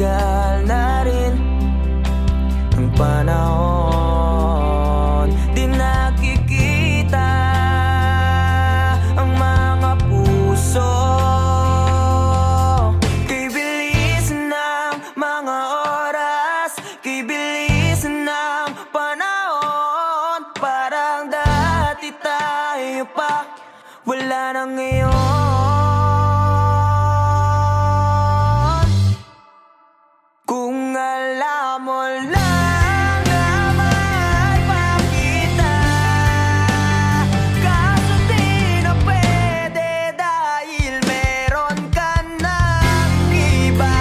tumagal na rin ang panahon. Di nakikita ang mga puso. Kay bilis ng mga oras, kay bilis ng panahon. Parang dati tayo pa, wala na ngayon. Kung alam mo lang na mahal pa kita, kaso di na pwede dahil meron ka ng iba.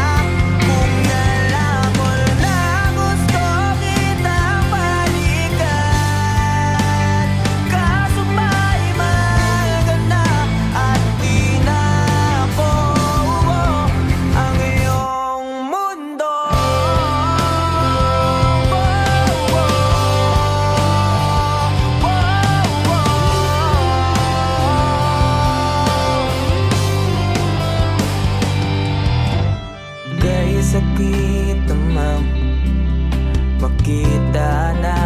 Kung alam mo lang gusto kitang balikan, kaso may mahal ka na at di na ako ang iyong mundo. Dahil sakit namang makita na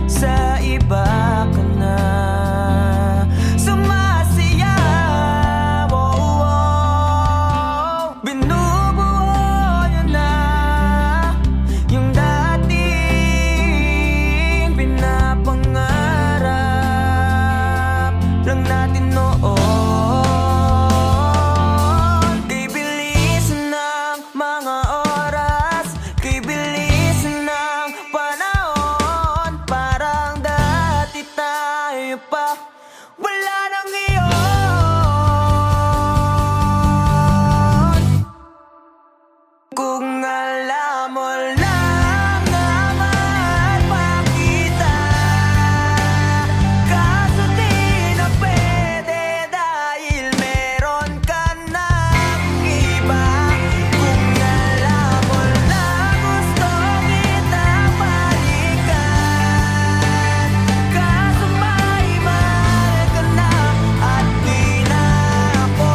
sa iba ka na sumasayaw. Binubuo niyo na yung dating pinapangarap lang natin noon. Kay bilis ng mga oras, kay bilis ng panahon. Parang dati tayo pa, wala na ngayon. Kung alam mo lang na mahal pa kita, kaso di na pwede dahil meron ka ng iba. Kung alam mo lang gusto kitang balikan, kaso may mahal ka na at di na ako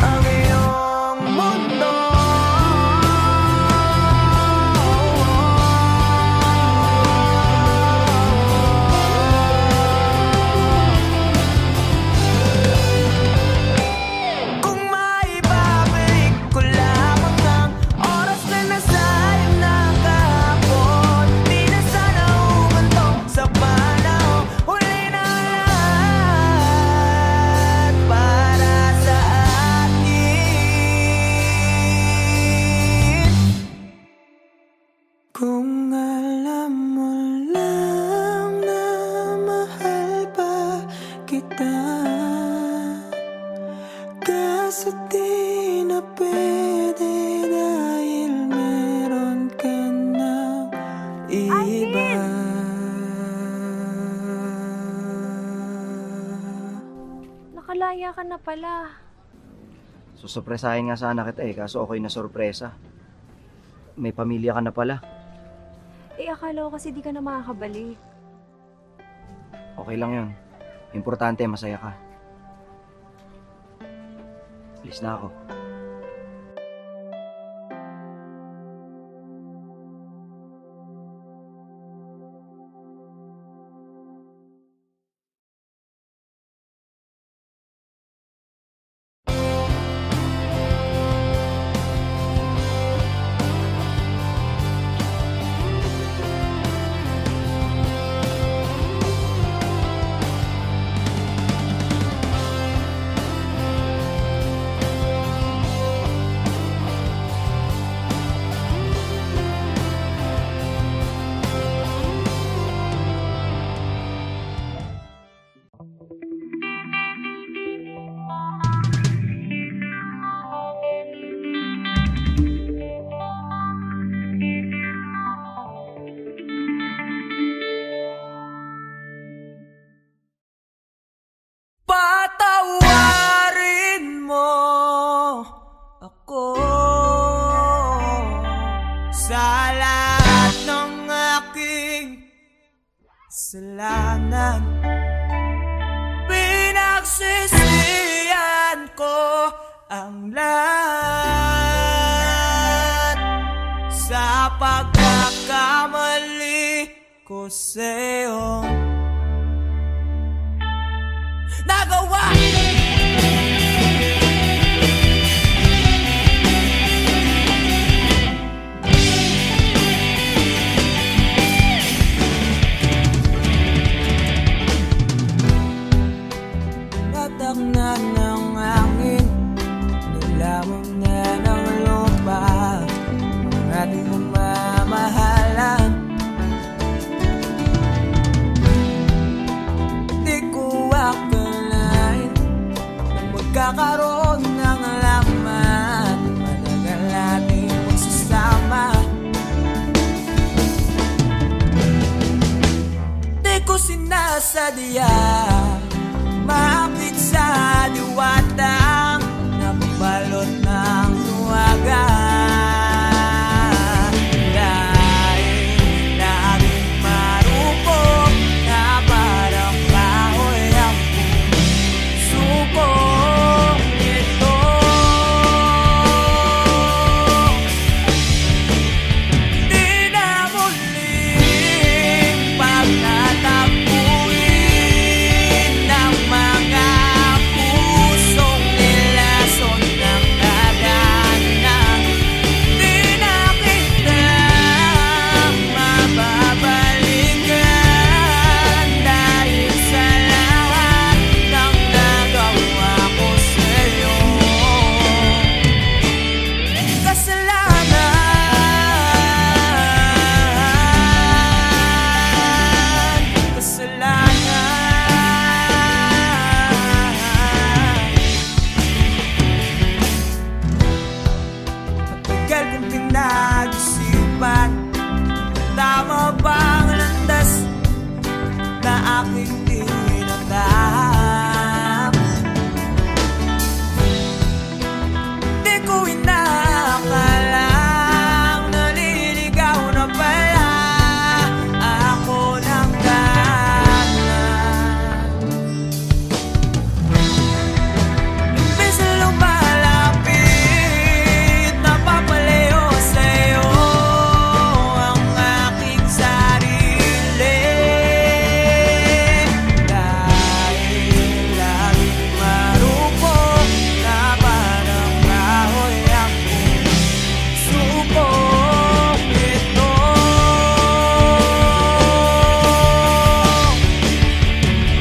ang iyong mundo. Kung maibabalik ko lamang ang oras na nasayang na kahapon, di na sana umanto sa panahon. Huli na lahat para sa atin. Kung alam mo lang na mahal pa kita, kaso di na pwede dahil meron ka ng iba. Nakalaya ka na pala. Susurpresahin nga sana kita kaso ako'y nasurpresa. May pamilya ka na pala. Akala ko kasi di ka na makakabalik. Okay lang yun. Importante, masaya ka. Alis na ako. kasalanan. Pinagsisihan ko ang lahat. ko sa'yo nagawa. Patak na ng hangin, nilamang na ng lupa ang ating mamamahalan. Di ko akalain na magkakaroon ng laman, matagal natin magsasama. Di ko sinasadya maapit sa diwatang nabalot ng luwaga. Dahil laging marupok na parang kahoy ang puso ito. Di na muling pagtatapuin ng mga pusong nilason ng daanan. Di na kita mababalikan dahil sa lahat ng nagawa ko sa'yo. Matagal kong pinag-isipan, tama bang landas na aking tinatahak? Di ko inakalang naliligaw na pala ako ng dahan. Imbes na lumalapit, napapalayo sa'yo ang aking sarili. Dahil laging marupok na parang kahoy ang puso ito.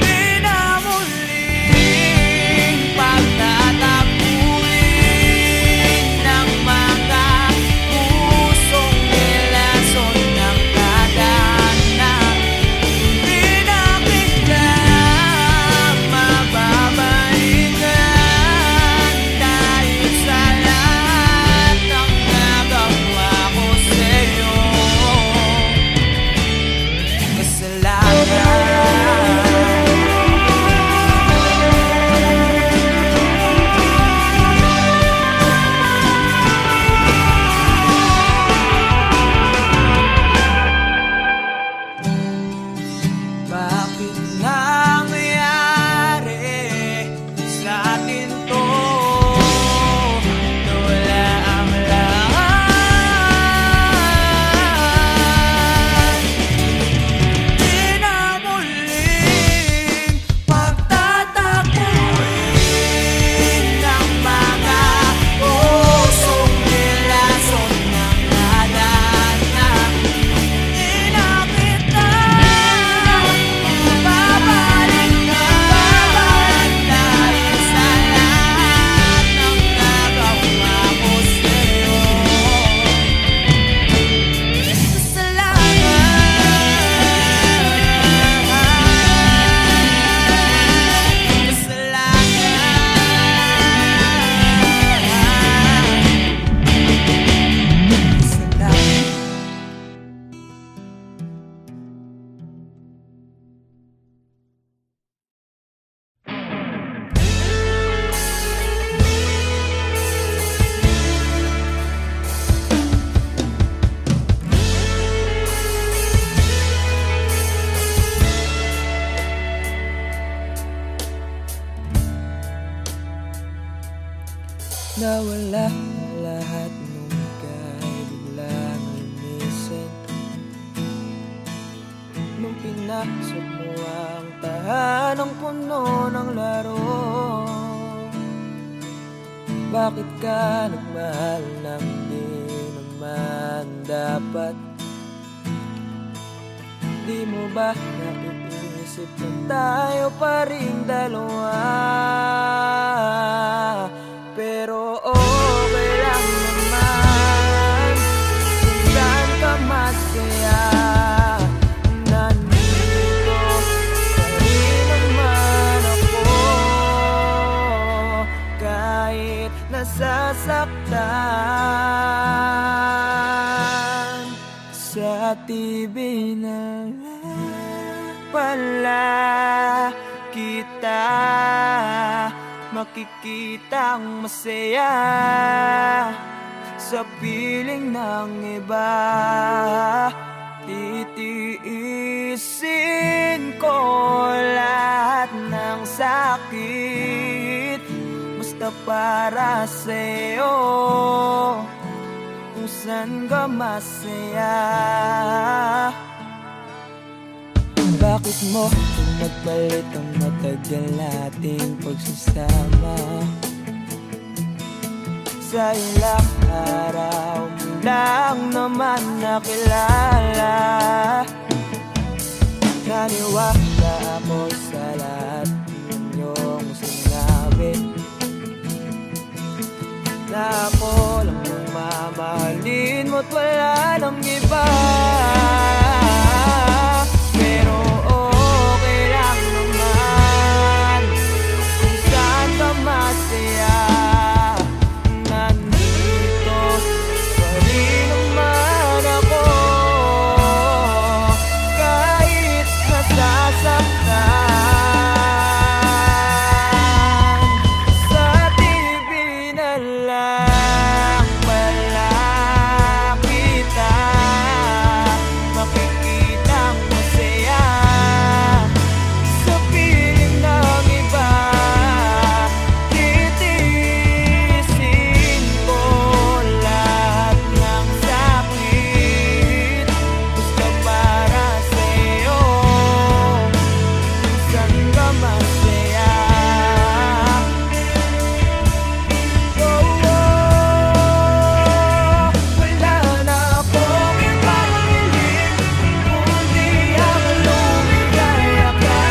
Di na muling pagtatapuin ng mga pusong nilason ng daanan. Di na kita mababalikan dahil sa lahat ng nagawa ko sa'yo. Kasalanan. Bakit nangyari sa atin to? Wala ang lahat. Di na muling pagtatapuin ng mga pusong nilason ng daanan. Di na kita babalikan dahil sa lahat ng nagawa ko sa'yo. Nawala ang lahat nung ika'y biglang lumisan. pinasok mo ang tahanang puno ng laro. Bakit ka nagmahal nang di naman dapat? Di mo ba naiisip na tayo pa rin dalawa? Pero okay lang naman kung saan ka masaya. Nandito pa rin naman ako kahit nasasaktan. Sa TV na pala kita makikitang masaya sa piling ng iba. Titiisin ko lahat ng sakit basta para sa'yo, kung saan ka masaya. Bakit mo kung nagpalit ang matagal nating pagsasama? Sa ilang araw mo lang naman nakilala. Naniwala ako sa lahat ng iyong sinabi, na ako lang ang mamahalin mo't wala nang iba. Pero okay lang naman kung saan ka masaya. Nandito pa rin naman ako kahit nasasaktan. Sa TV na lang pala kita makikitang masaya sa piling ng iba. Titiisin ko lahat ng sakit basta para sa'yo, kung saan ka masaya. Wala na akong ibang hiling kundi ang lumigaya ka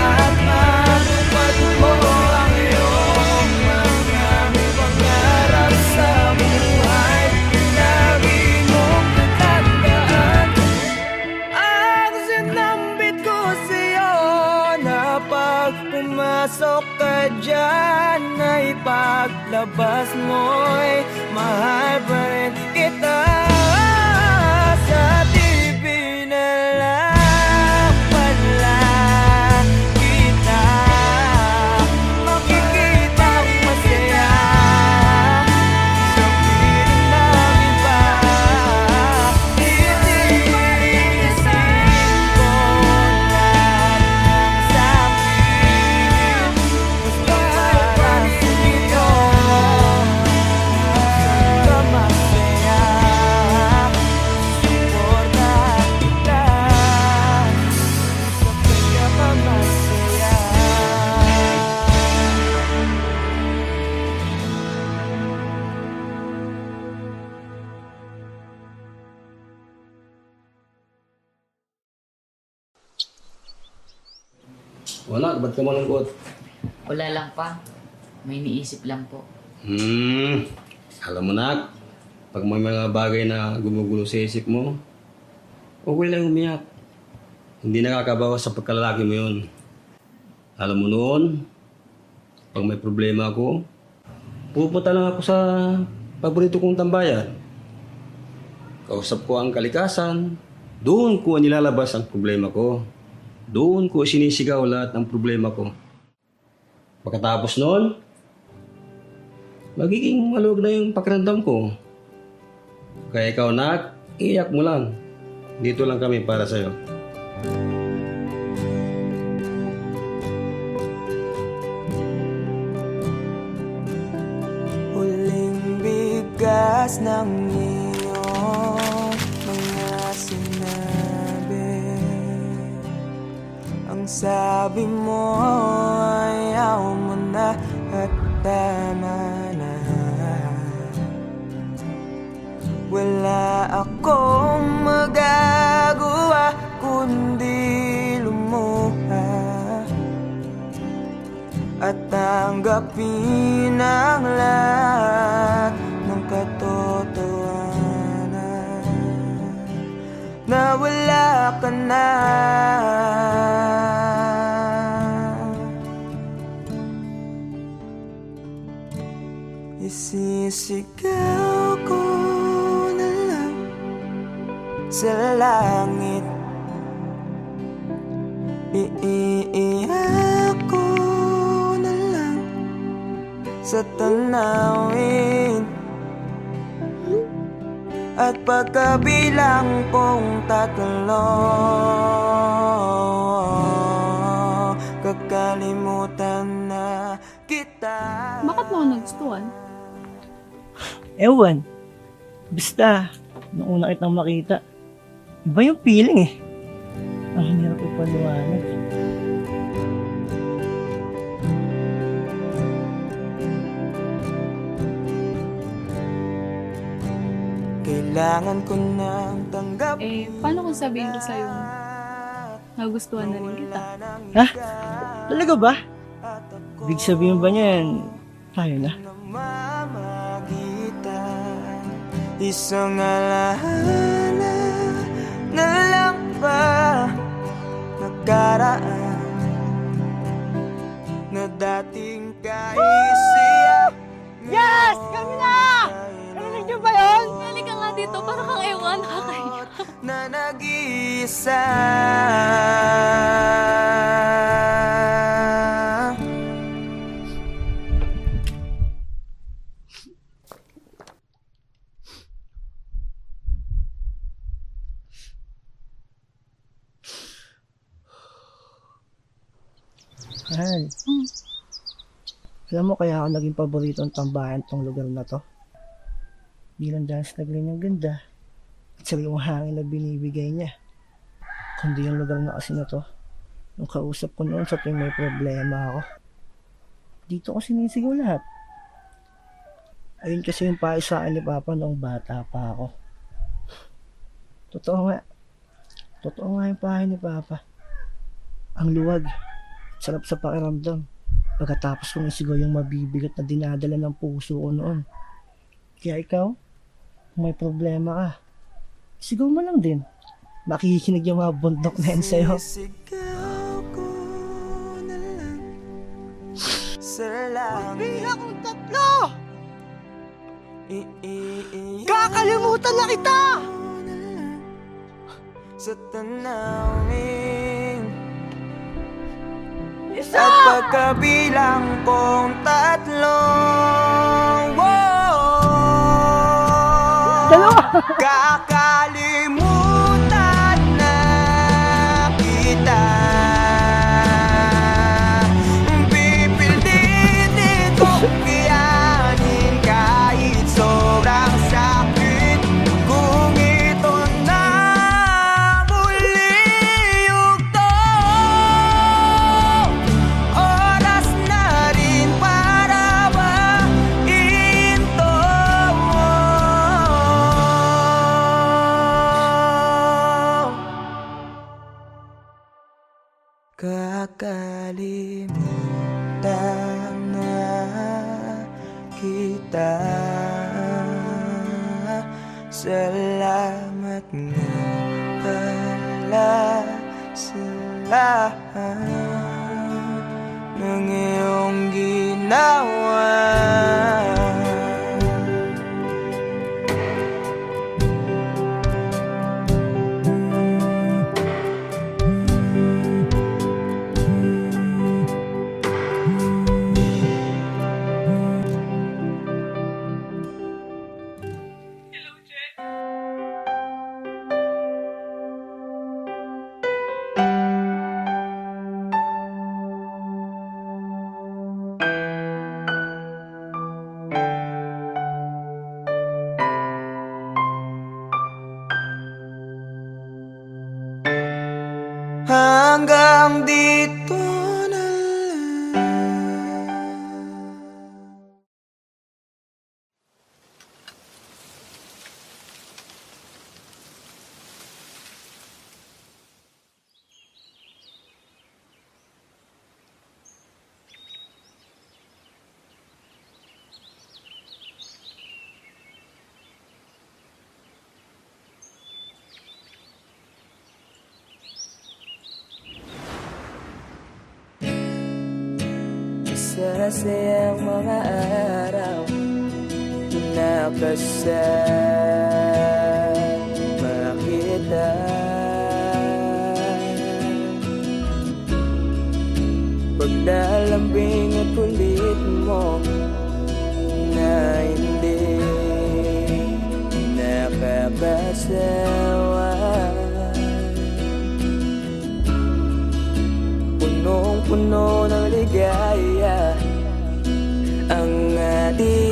at matupad mo ang iyong mga pangarap sa buhay. Lagi mong tatandaan ang sinambit ko sa'yo, na pag pumasok ka dyan ay paglabas mo'y mahal pa rin kita. Sa TV na lang pala kita makikitang masaya sa piling ng iba. Titiisin ko lahat ng sakit basta para sa'yo, ka masaya. Suporta kita sa pagkakamasaya. Wala, ba't ka malungkot? Wala lang pa. May iniisip lang po. Alam mo na, pag may mga bagay na gumugulo sa isip mo, okay lang umiyak. Hindi nakakabawas sa pagkalalaki mo yun. Alam mo noon, pag may problema ako, pupunta lang ako sa paborito kong tambayan. Kausap ko ang kalikasan, doon ko nilalabas ang problema ko. Doon ko sinisigaw lahat ng problema ko. Pagkatapos noon, magiging maluwag na yung pakiramdam ko. Kaya ikaw, nak, iyak mo lang. Dito lang kami para sa'yo. Huling bigas ng iyong mga sinabi, Sabi mo ayaw mo na at tama na. Wala akong magagawa kundi lumuha at tanggapin ang lahat ng katotohanan na wala ka na. Isisigaw ko na lang sa langit, iiyak ko na lang sa tanawin, at pagkabilang kong 3, kakalimutan na kita. Bakit mo ako nagustuhan? Ewan. Basta, nung una kitang makita, iba yung feeling eh. Ang hirap ipaliwanag. Kailangan ko nang tanggapin. Paano kung sabihin ko sa'yo, nagustuhan na rin kita? Ha? Talaga ba? Ibig sabihin ba niyan, tayo na? Namamagitan, isang alaala na lang ba nakaraan na dating kaisiyak. Yes! Kami na! Narinig niyo ba yun? Halika nga dito, parang kang ewan, nakakaiyak. Na nag-iisa. Mahal. Alam mo kaya ako naging paboritong tambahan tong lugar na to? Di lang dahil sa tagline ng ganda at sariwang hangin na binibigay niya. Kundi yung lugar na kasi na to, nung kausap ko noon sa tuwing may problema ako. Dito ko sinisigaw lahat. Ayun kasi yung payo sa akin ni Papa nung bata pa ako. Totoo nga. Totoo nga yung payo ni Papa. Ang luwag. Sarap sa pakiramdam. Pagkatapos kong isigaw yung mabibigat na dinadala ng puso ko noon. Kaya ikaw, kung may problema ka, sigaw mo lang din. Makikinig yung mga bundok na yan sa'yo. Sisigaw ko na lang sa langit. Bilang kong 3! Kakalimutan na kita! Sa tanawin, Isa! at pagkabilang kong 3, Dalawa! kakalimutan na kita. Pipilitin kong kayanin kahit sobrang sakit. Kung ito na muli yugto, oras na rin para mahinto. Kakalimutan na kita. Salamat nga pala sa lahat ng iyong ginawa. hanggang dito na lang. Masasayang mga araw na kasama kita. Paglalambing at kulit mo na hindi nakakasawa. Punong-puno ng ligaya ang ating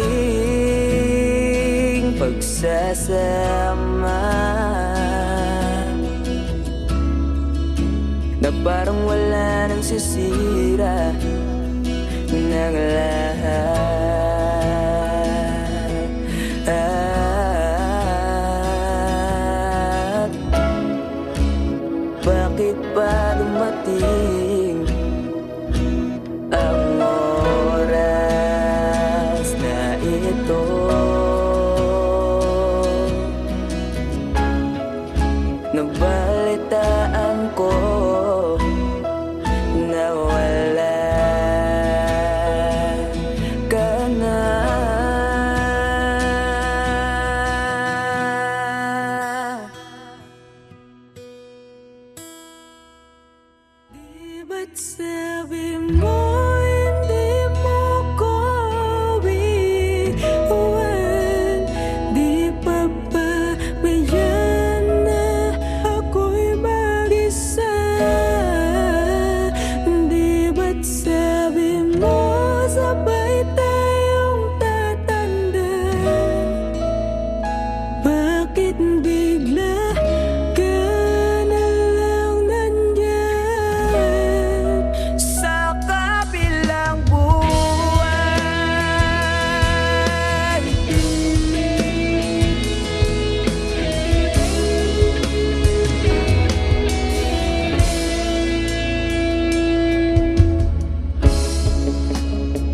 pagsasama, na parang wala nang sisira ng lahat. Bakit ba dumating ang oras na ito? Nabalitaan ko na wala ka na. Di ba't sabi mo hindi mo ko iwan? Di pa ba bayan na ako'y mag-isa? Di ba't sabi mo sabay tayong tatanda? Bakit bigla ka na lang nandyan sa kabilang buwan?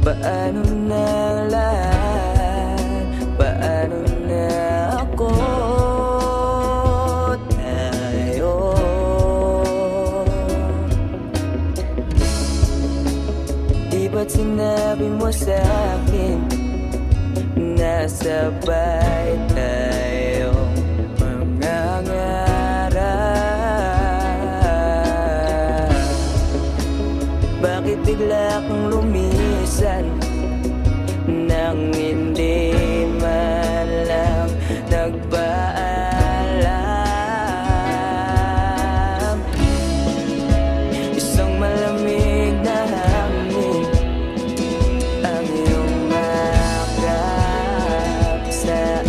Paano na ang lahat? Paano na ako? Tayo di ba't sinabi mo sa'kin na sabay tayong mangangarap? Bakit bigla kang lumisan nang hindi man lang nagpaalam? Isang malamig na hangin ang iyong makap sa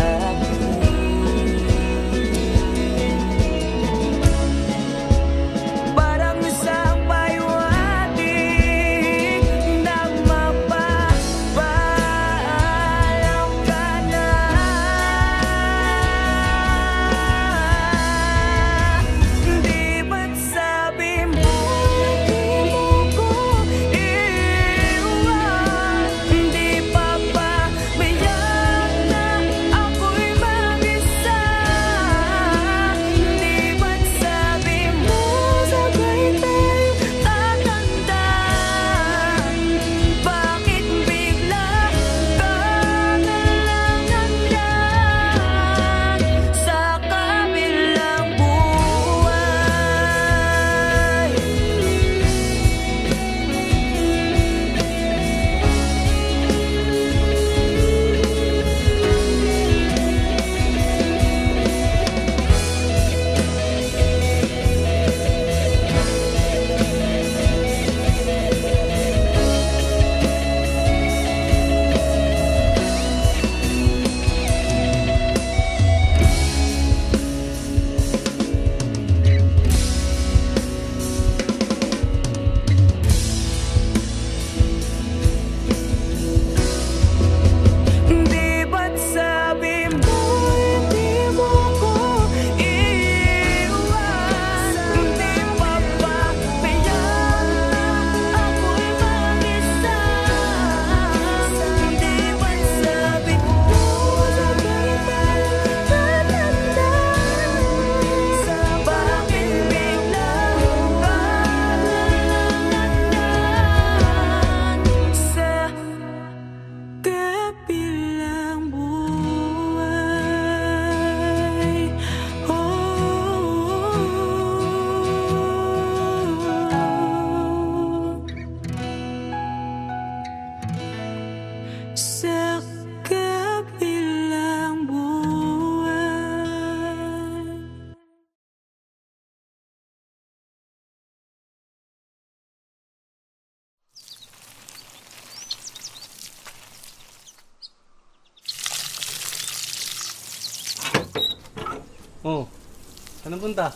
Oh, saan punta?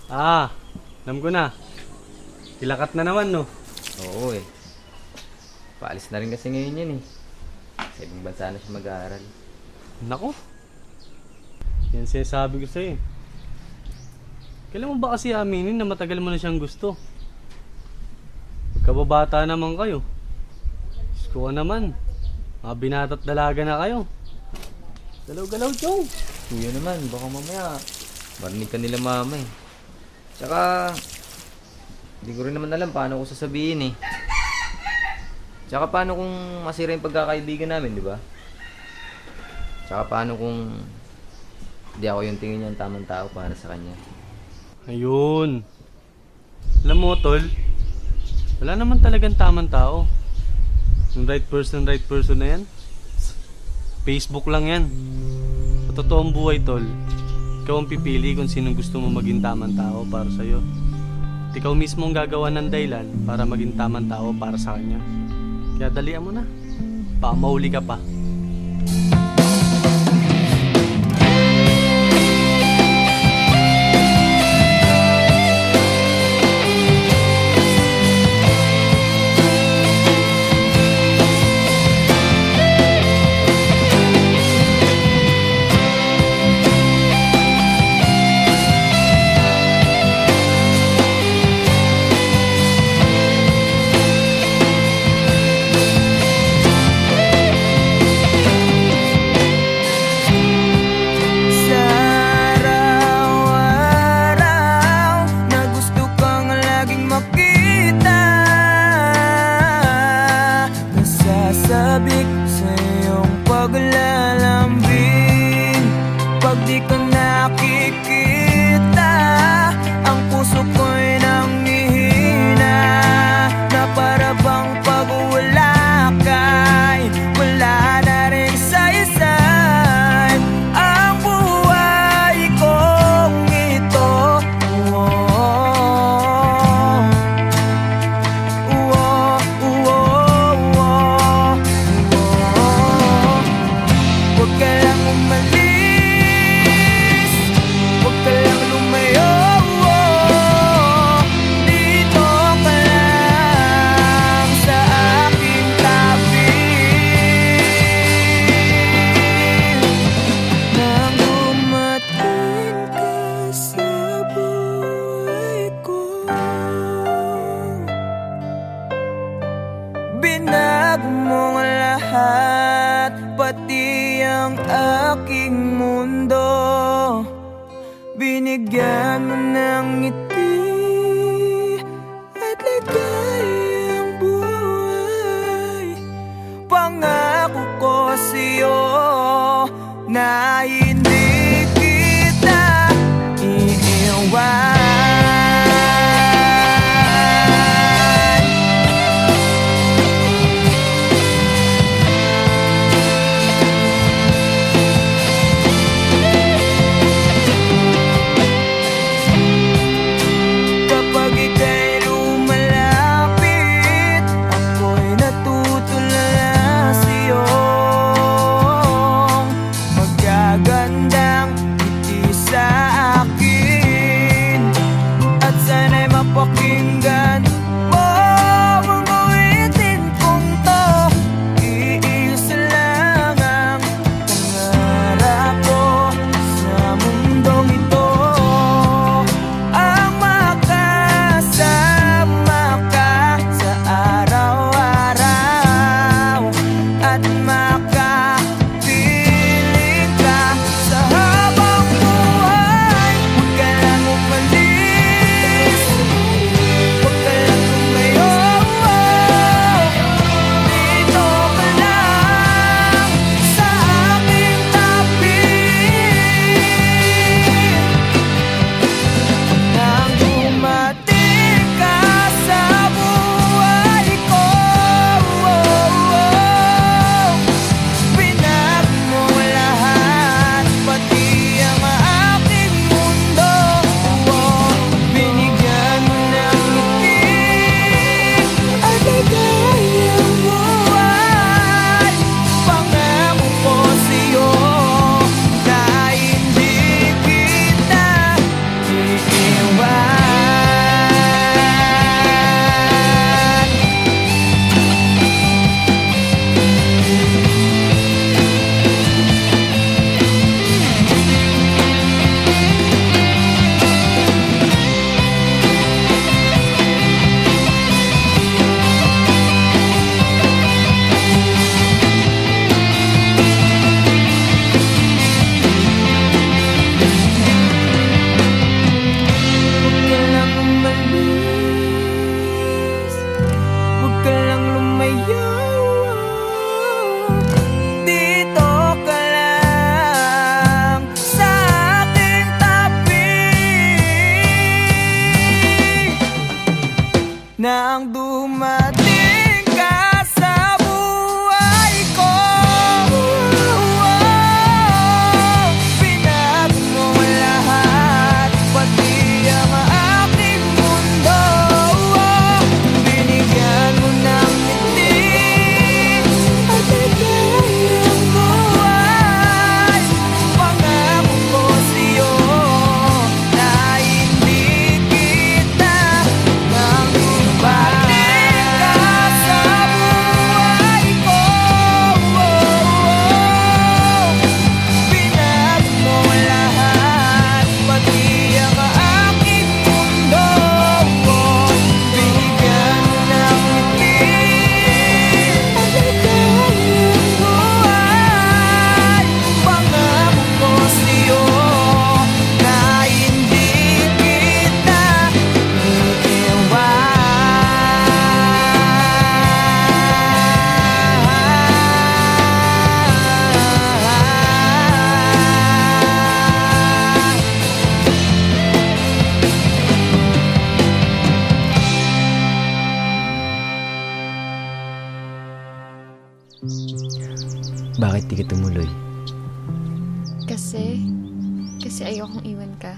Alam ko na. Kilakat na naman, no? Oo eh. Paalis na rin kasi ngayon yan eh. Sa ibang bansa na siya mag-aaral. Nako. Yan sinasabi ko sa'yo. Kailan mo ba kasi aminin na matagal mo na siyang gusto? Pagkababata naman kayo. Diyos ko naman. Mga binata't dalaga na kayo. Galaw-galaw, Chong. Kuya naman, baka mamaya marinig ka nila mama eh. Tsaka, hindi ko rin naman alam paano ko sasabihin eh. Tsaka paano kung masira yung pagkakaibigan namin, di ba? Tsaka paano kung hindi ako yung tingin niya ang tamang tao para sa kanya. Ayun. Alam mo, tol, wala naman talagang tamang tao. Yung right person na yan, Facebook lang yan. Sa totoong buhay, tol, ikaw ang pipili kung sinong gusto mo maging tamang tao para sa'yo. At ikaw mismo ang gagawa ng dahilan para maging tamang tao para sa kanya. Kaya dalian mo na. Baka mahuli ka pa. Sabik sa iyong paglalambing. Pag di ka nakikita, ang puso ko'y nanghihina. Na para bang pag wala ka'y wala na rin saysay ang buhay kong ito. Huwag ka lang umalis, huwag ka lang lumayo. Dito ka lang sa aking tabi. Nang dumating ka sa buhay ko, binago mo ang lahat, pati ang aking mundo. Binigyan mo ng ngiti at ligayang buhay. Pangako ko sa'yo na hindi kita iiwan. Kapag ika'y lumalapit, ako'y natutulala sa'yo. Magagandang ngiti sa akin, at sana'y mapakinggan mo ang awitin kong to. Iisa lang ang pangarap ko sa mundong ito, ang makasama ka sa araw-araw at makapiling ka sa habang buhay. Huwag ka lang umalis, huwag ka lang lumayo. Dito ka lang sa aking tabi. Nang dumating ka sa buhay ko, Bakit di ka tumuloy? Kasi ayokong iwan ka.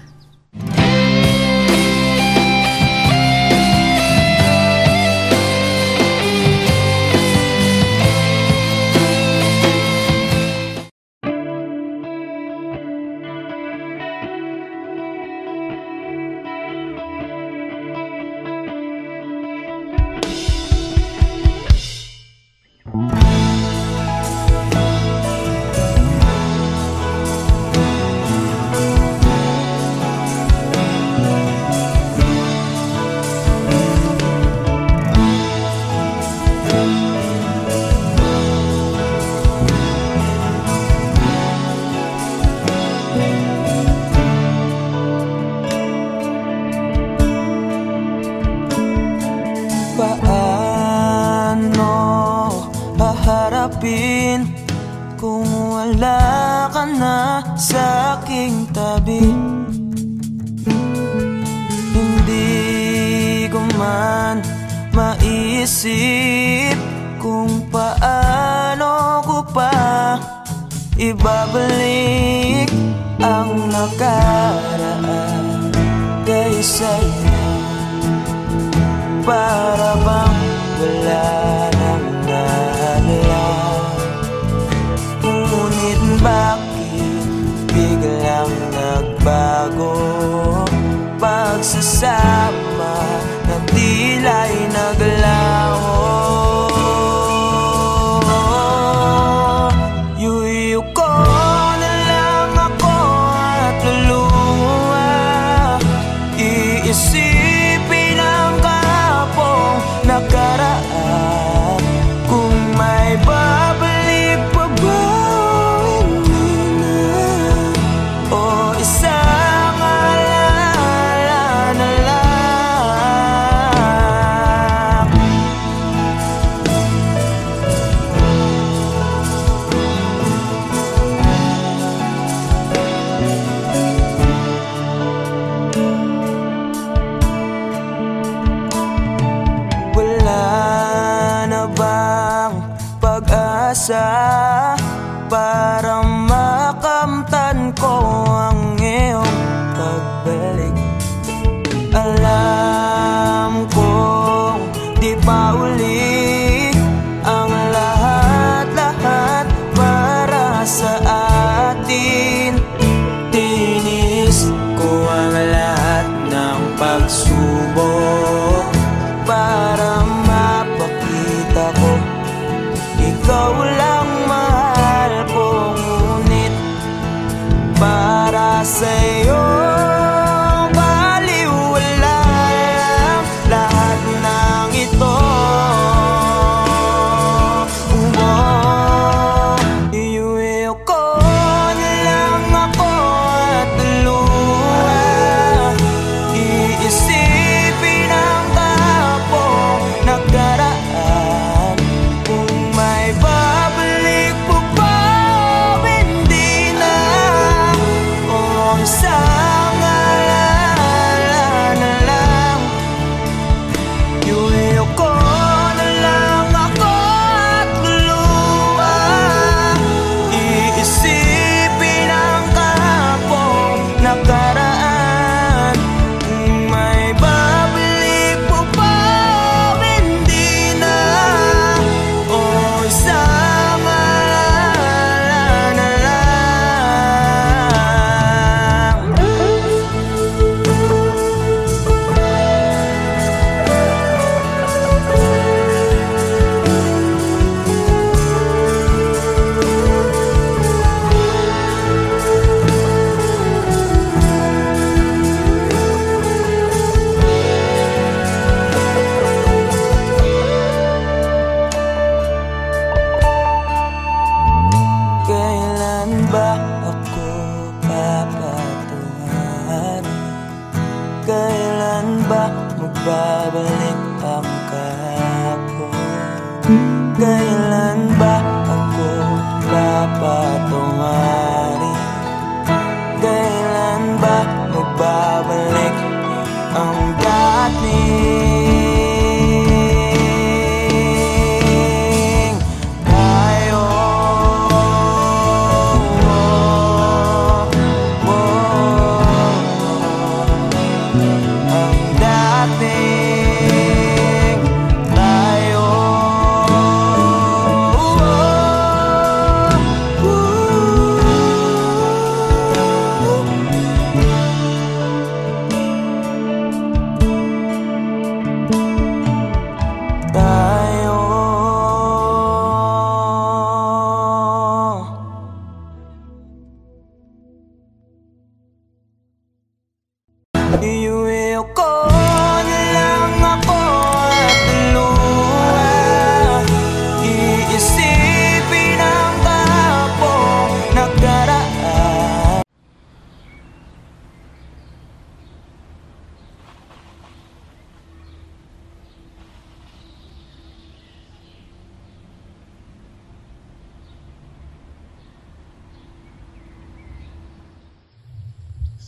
Paano haharapin kung wala ka na sa aking tabi? Hindi ko man maisip kung paano ko pa ibabalik ang nakaraan kay sa'yo. Para bang wala nang nahalala, ngunit bakit biglang nagbago? Pagsasama na tila'y naglaho. Yuyu ko na lang ako at luluha, iisipin ang nakaraan. Kung may babalik pa ba, hindi na, o isang alala na lang. Para makamtan ko ang iyong pagbalik. Alam kong di pa uli ang lahat-lahat para sa atin. Tinis ko ang lahat ng pagsubok para mapakita ko ikaw lang mahal ko, ngunit para sa'yo baliwala lang lahat ng ito. Iuwi ko na lang ako at luha, iisipin ang kapong nakaraan. Kung may babalik po ba, hindi na, o isang alala na lang. Yuyo ko na lang ako at luluha, iisipin ang kapong nakaraan. Kung may babalik po ba, hindi na, o isang alala na lang. Kailan ba ako papatungan? Kailan ba magbabalik ang kahapon? Kailan ba ako papatungan? Kailan ba magbabalik ang dating? Tayo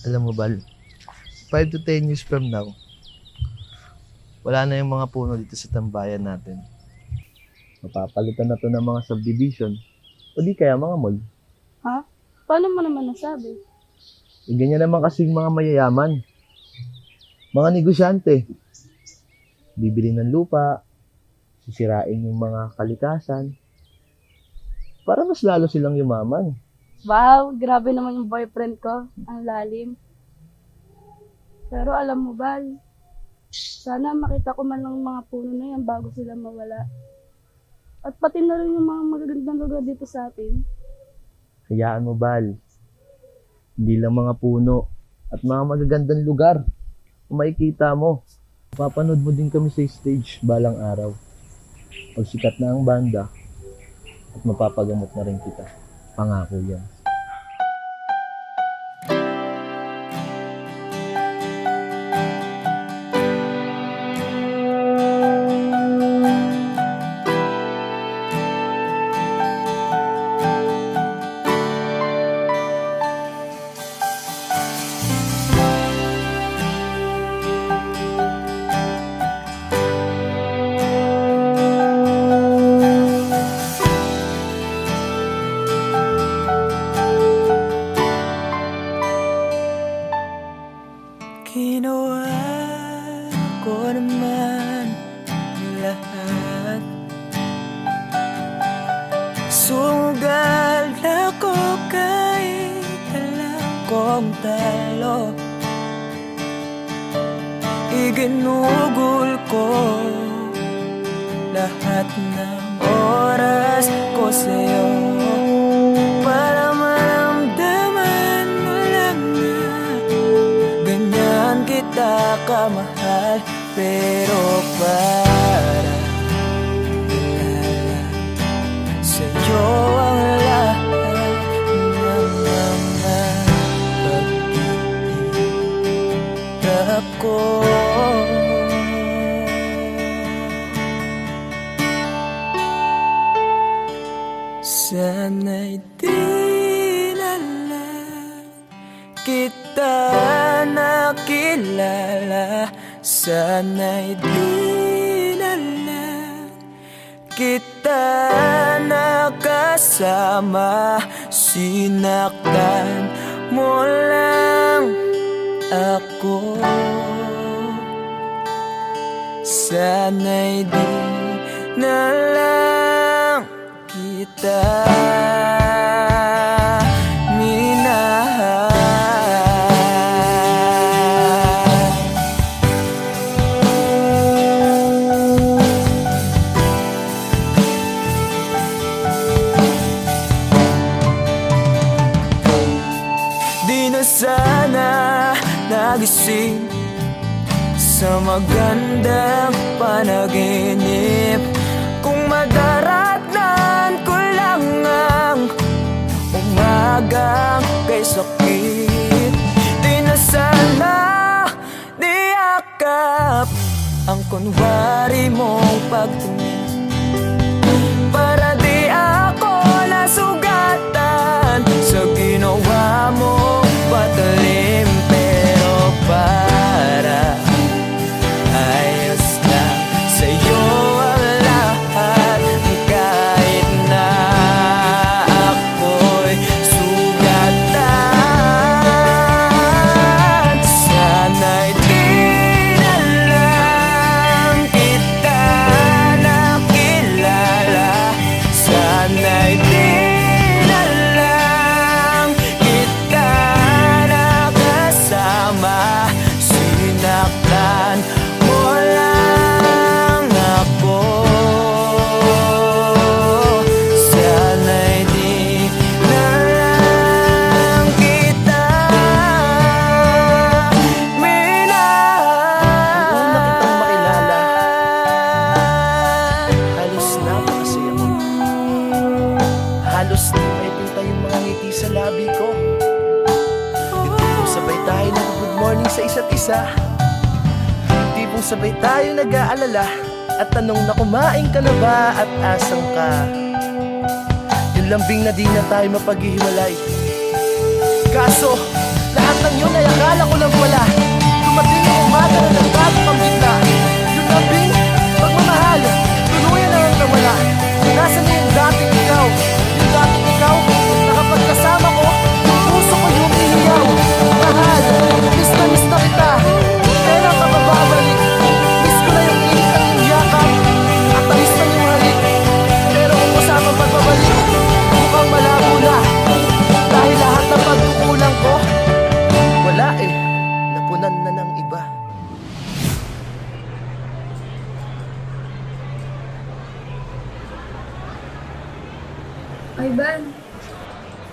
Alam mo, Bal, 5 to 10 years from now, wala na yung mga puno dito sa tambayan natin. Mapapalitan na to ng mga subdivision o di kaya mga mall. Ha? Paano mo naman nasabi? Ganyan naman kasing mga mayayaman. Mga negosyante. Bibili ng lupa, sisirain yung mga kalikasan, para mas lalo silang yumaman. Wow, grabe naman yung boyfriend ko. Ang lalim. Pero alam mo, Bal, sana makita ko man lang mga puno na yan bago sila mawala. At pati na rin yung mga magagandang lugar dito sa atin. Hayaan mo, Bal. Hindi lang mga puno at mga magagandang lugar. Kung makikita mo, papanood mo din kami sa stage balang araw. Pag sikat na ang banda, at mapapagamot na rin kita. Pangako yan. Ginawa ko naman ang lahat. Sugal ako kahit alam kong talo. Iginugol ko lahat ng oras ko sa'yo para maramdaman mo lang na ganyan kita kamahal. Pero para ilala sa'yo ang lahat ng mga pag-ihirap ko. Sana'y di na lang kita nakilala. Sana'y di na lang kita nakasama. Sinaktan mo lang ako. Sana'y di na lang kita minahal. Di na sana nagising sa magandang panaginip kung madaratnan ko lang ang umagang kay sakit. Di na sana niyakap ang kunwari mong pagtingin para di ako nasugatan sa ginawa mong patalim. Pero para ayos lang sa'yo ang lahat kahit na ako'y sugatan. Sana'y di na lang kita nakilala. Sana'y di na lang kita nakasama. Sinaktan mo lang ako. Sana'y di na lang kita minahal. Noong nakitang makilala, halos napakasaya mo. Halos di may pinta yung mga ngiti sa labi ko. Yung tipong sabay tayo nag-good morning sa isa't isa. Yung tipong sabay tayo nag-aalala at tanong na kumain ka na ba at asang ka. Yung lambing na di na tayo mapaghihiwalay. Kaso, lahat ng yun ay akala ko lang wala. Dumating ang umaga na nagbago kang bigla. Yung lambing, pagmamahal, tuluyan na ang nawala. Nasaan na yung dating ikaw? Yung dating ikaw, na kapag kasama ko, yung puso ko yung ihiyaw. Mahal, miss na kita. Kailan ka bababalik? Miss ko na yung init at yung yakap. At tamis na yung halik. Pero kung kasama pagbabalik, mukhang malabo na. Dahil lahat ng pagkukulang ko, wala eh, napunan na ng iba.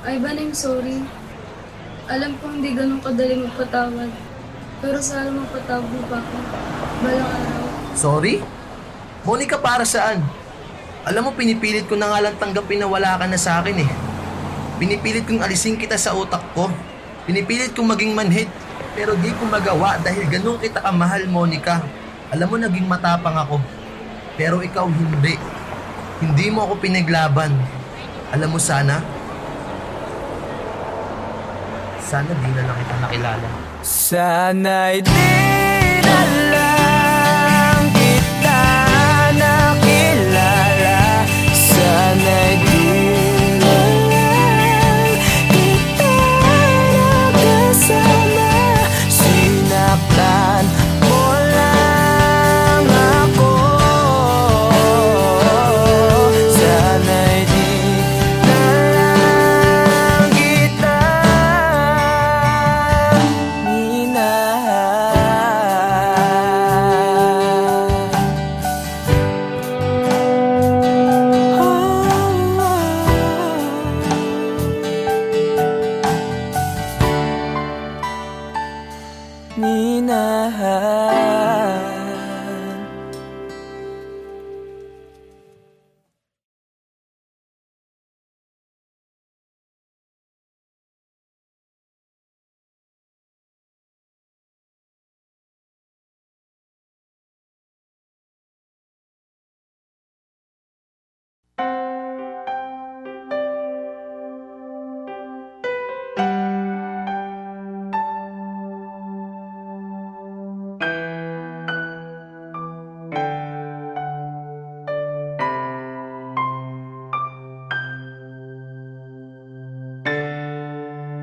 Ivan, I'm sorry. Alam ko hindi ganun kadali magpatawad. Pero sana magpatawad mo pa ako. Balang araw. Sorry? Monica, para saan? Alam mo, pinipilit ko na nga lang tanggapin na wala ka na sa akin eh. Pinipilit kong alisin kita sa utak ko. Pinipilit kong maging manhid. Pero di ko magawa dahil ganun kita kamahal, Monica. Alam mo, naging matapang ako. Pero ikaw hindi. Hindi mo ako pinaglaban. Alam mo, sana di na lang kita nakilala. Sana'y di na lang kita nakilala. Sana'y di na lang kita nakasama. Sinaktan mo lang ako. Sana'y di na lang kita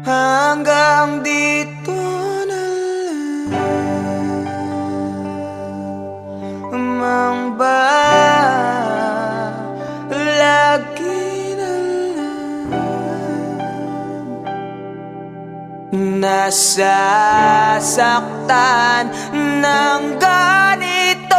hanggang dito na lang ba? Lagi na lang nasasaktan ng ganito.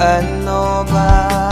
Ano ba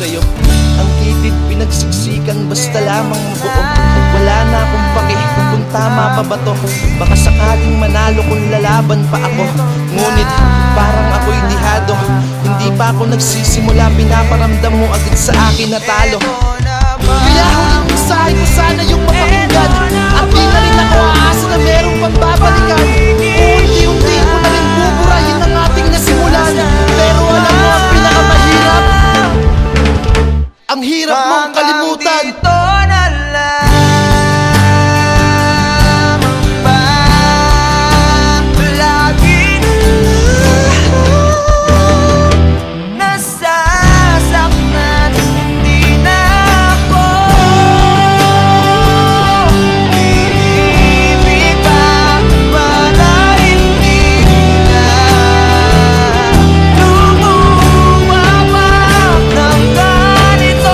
sa'yo. Ang kitid pinagsiksikan basta lamang mabuo. Wala na akong pake kung tama pa ba to. Baka sakaling manalo kung lalaban pa ako. Ngunit parang ako'y lihado. Hindi pa ako nagsisimula, pinaparamdam mo agad sa akin na talo. Kaya huling mensahe ko sana yung mapakinggan. At di na rin ako aasa na merong pang babalikan. Unti-unti ko na rin buburahin ang ating nasimulan. Pero alam mo ang pinakamahirap, ang hirap mong kalimutan. Ito na lamang bang laging nasasaktan. Hindi na ako ibig pa para hindi na lumuwawak ng ganito.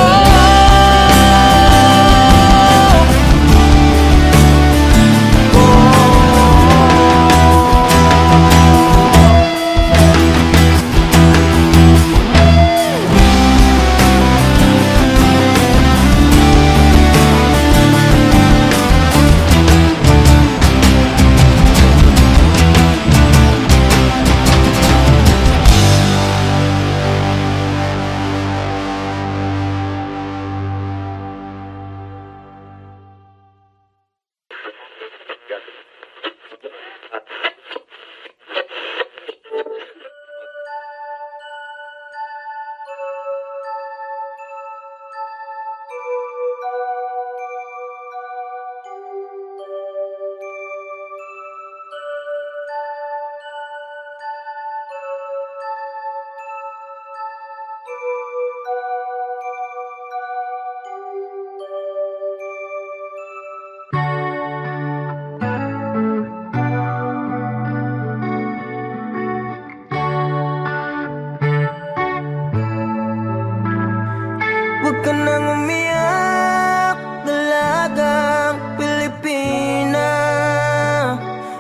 Huwag ka nang umiyak, dalagang Pilipina.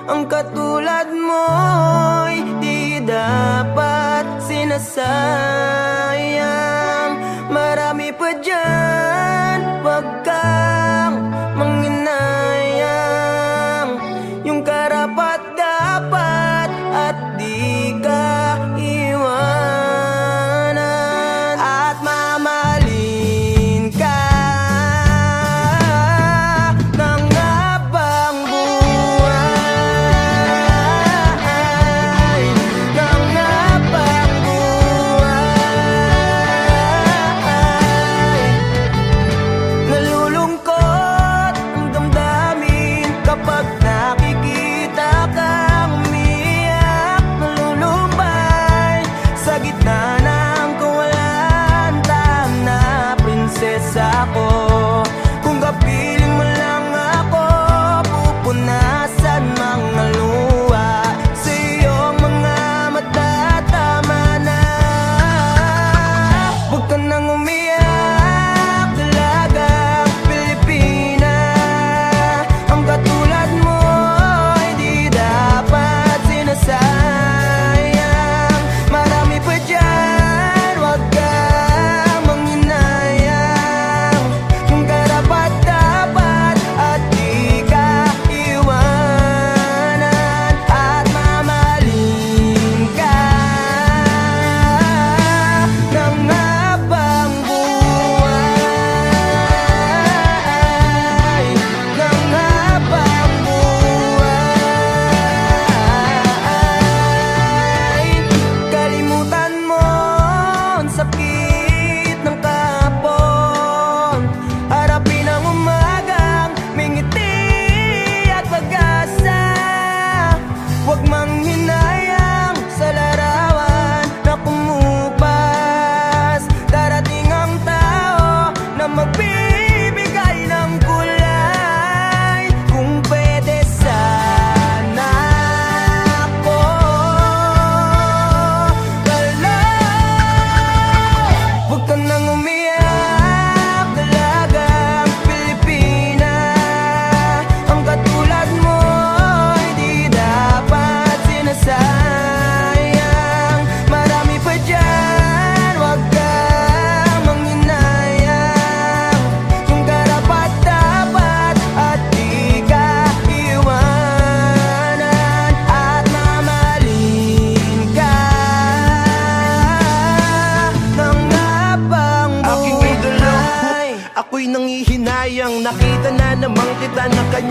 Ang katulad mo'y di dapat sinasayang. Marami pa dyan, huwag kang manginayang. Yung karapat dapat at di ka iwanan. At mamahalin ka ng habang buhay, ng habang buhay.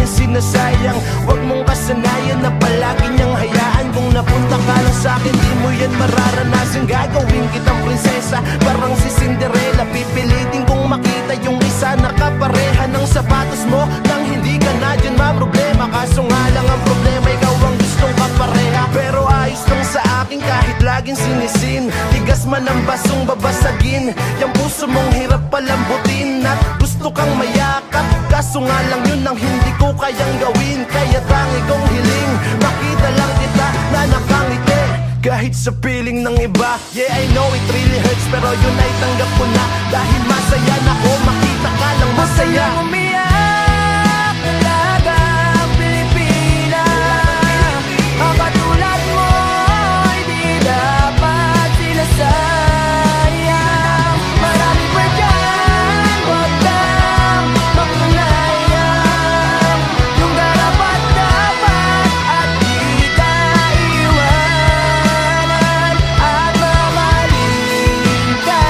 sinasayang. Huwag mong kasanayan na palagi niyang hayaan. Kung napunta ka lang sa'kin, di mo yan mararanasan. Gagawin kitang prinsesa, parang si Cinderella. Pipilitin kong makita yung isa na kapareha ng sapatos mo. Nang hindi ka na dyan problema. Kaso nga lang ang problema, ikaw ang gustong kapareha. Pero ayos lang sa akin kahit laging sinisin. Tigas man ang basong babasagin. Yung puso mong hirap palambutin. At gusto kang mayakap, kaso nga lang yun ang hindi ko kayang gawin. Kaya tangi kong hiling, makita lang kita na nakangiti kahit sa piling ng iba. Yeah, I know it really hurts, pero yun ay tanggap ko na. Dahil masaya na ko, makita ka lang masaya. Umiyak talaga ang Pilipinas. Ang katulad mo ay di dapat sinasayang. Marami pa dyan, huwag kang makunayang. Yung dapat at di ka iwanan. At mamahalin ka.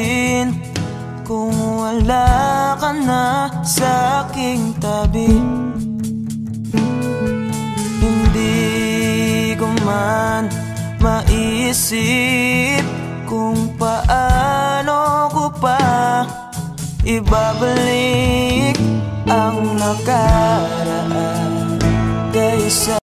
gagawin kung wala ka na sa aking tabi? Hindi ko man maisip kung paano ko pa ibabalik ang nakaraan kaysa